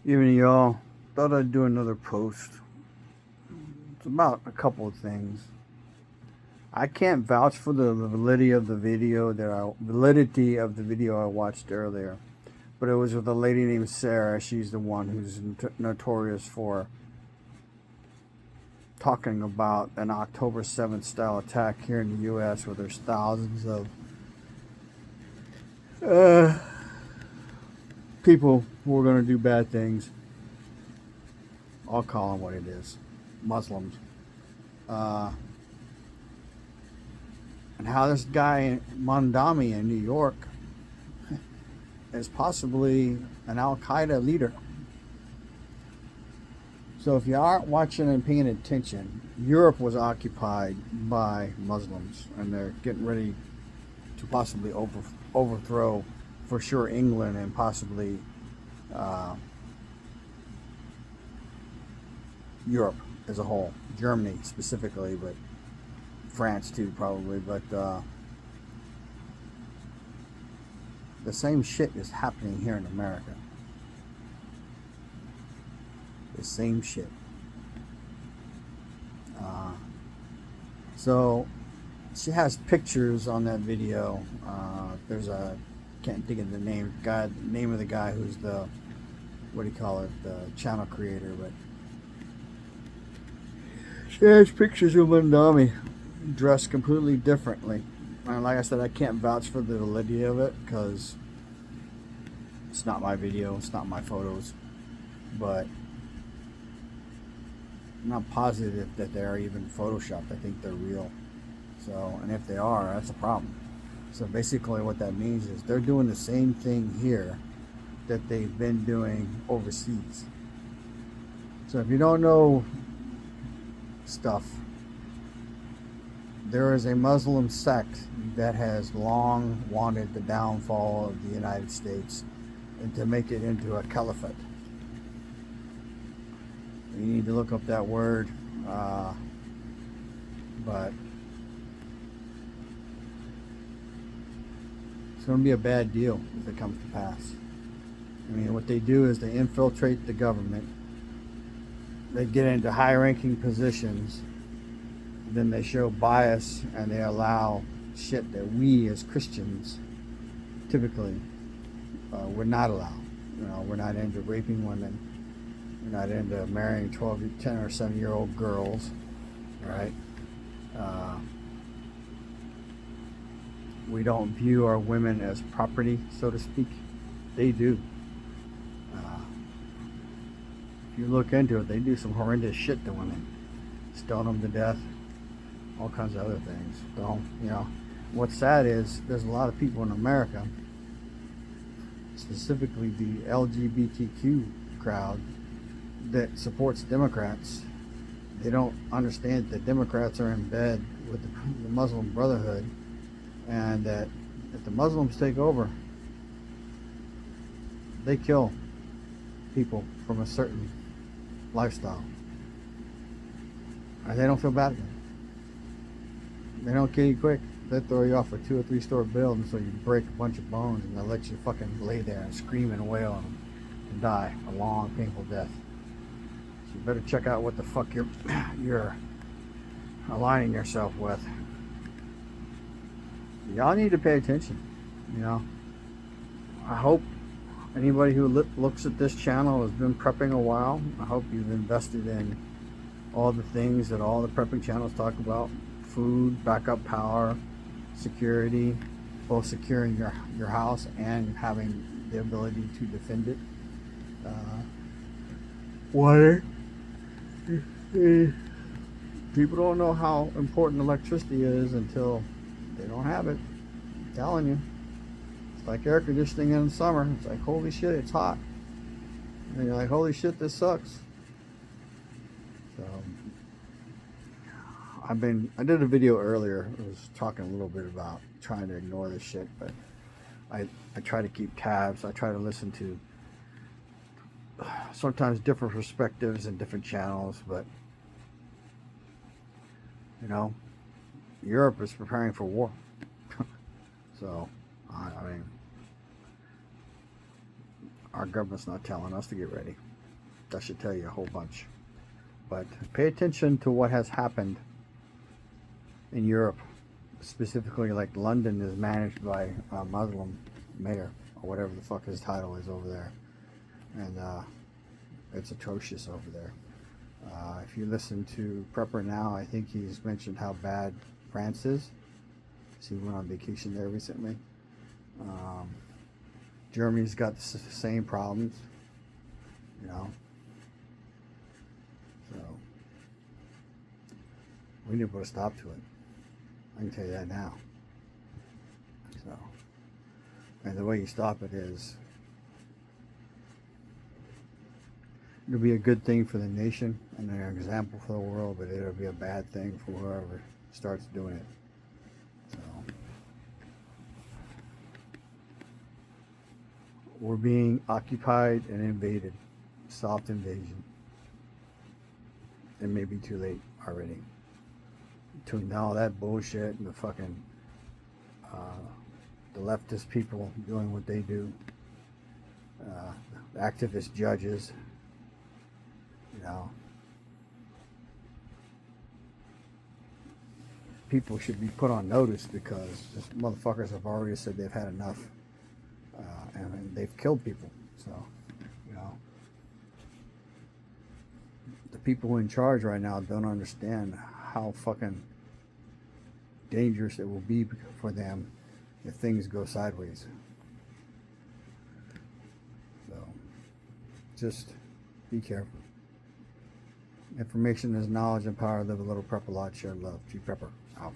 Evening, y'all. Thought I'd do another post. It's about a couple of things. I can't vouch for the validity of the video I watched earlier, but it was with a lady named Sarah. She's the one who's notorious for talking about an October 7th style attack here in the U.S. where there's thousands of uh, people who are going to do bad things. I'll call them what it is, Muslims. Uh, and how this guy Mondami in New York is possibly an Al Qaeda leader. So if you aren't watching and paying attention, Europe was occupied by Muslims, and they're getting ready to possibly overthrow, for sure, England and possibly uh, Europe as a whole, Germany specifically, but France too probably. But the same shit is happening here in America. The same shit. So she has pictures on that video. There's a can't think of the name of the guy who's the what do you call it, the channel creator, but she has pictures of Mondami dressed completely differently. And like I said, I can't vouch for the validity of it because it's not my video, it's not my photos, but I'm not positive that they're even photoshopped. I think they're real. So, and if they are, that's a problem. So basically what that means is they're doing the same thing here that they've been doing overseas. So if you don't know stuff, there is a Muslim sect that has long wanted the downfall of the United States and to make it into a caliphate. You need to look up that word, but it's going to be a bad deal if it comes to pass. I mean, what they do is they infiltrate the government, they get into high-ranking positions, then they show bias and they allow shit that we as Christians typically would not allow. You know, we're not into raping women. We're not into marrying 10 or 7-year-old girls, right? We don't view our women as property, so to speak. They do. If you look into it, they do some horrendous shit to women. Stone them to death, all kinds of other things. So, you know, what's sad is there's a lot of people in America, specifically the LGBTQ crowd, that supports Democrats. They don't understand that Democrats are in bed with the Muslim Brotherhood, and that if the Muslims take over, they kill people from a certain lifestyle. And they don't feel bad about it. They don't kill you quick. They throw you off a 2 or 3 story building so you break a bunch of bones, and they let you fucking lay there and scream and wail and die a long, painful death. So you better check out what the fuck you're aligning yourself with. Y'all need to pay attention. You know, I hope anybody who looks at this channel has been prepping a while. I hope you've invested in all the things that all the prepping channels talk about: food, backup power, security, both securing your house and having the ability to defend it. Water. People don't know how important electricity is until they don't have it. I'm telling you. It's like air conditioning in the summer. It's like, holy shit, it's hot. And you're like, holy shit, this sucks. So, I did a video earlier. I was talking a little bit about trying to ignore this shit, but I try to keep tabs. I try to listen to sometimes different perspectives and different channels, but you know, Europe is preparing for war. So, I mean, our government's not telling us to get ready. that should tell you a whole bunch. But pay attention to what has happened in Europe, specifically like London is managed by a Muslim mayor or whatever the fuck his title is over there, and it's atrocious over there. If you listen to Prepper Now, I think he's mentioned how bad France is. So he went on vacation there recently. Germany's got the same problems, you know. So we need to put a stop to it. I can tell you that now. So, and the way you stop it is, it'll be a good thing for the nation and an example for the world, but it'll be a bad thing for whoever starts doing it. So, we're being occupied and invaded. Soft invasion. It may be too late already. Between all that bullshit and the fucking the leftist people doing what they do, the activist judges, you know, people should be put on notice because these motherfuckers have already said they've had enough, and they've killed people. So, you know, the people in charge right now don't understand how fucking dangerous it will be for them if things go sideways. So, just be careful. Information is knowledge and power. Live a little, prep a lot, share love. G Prepper out.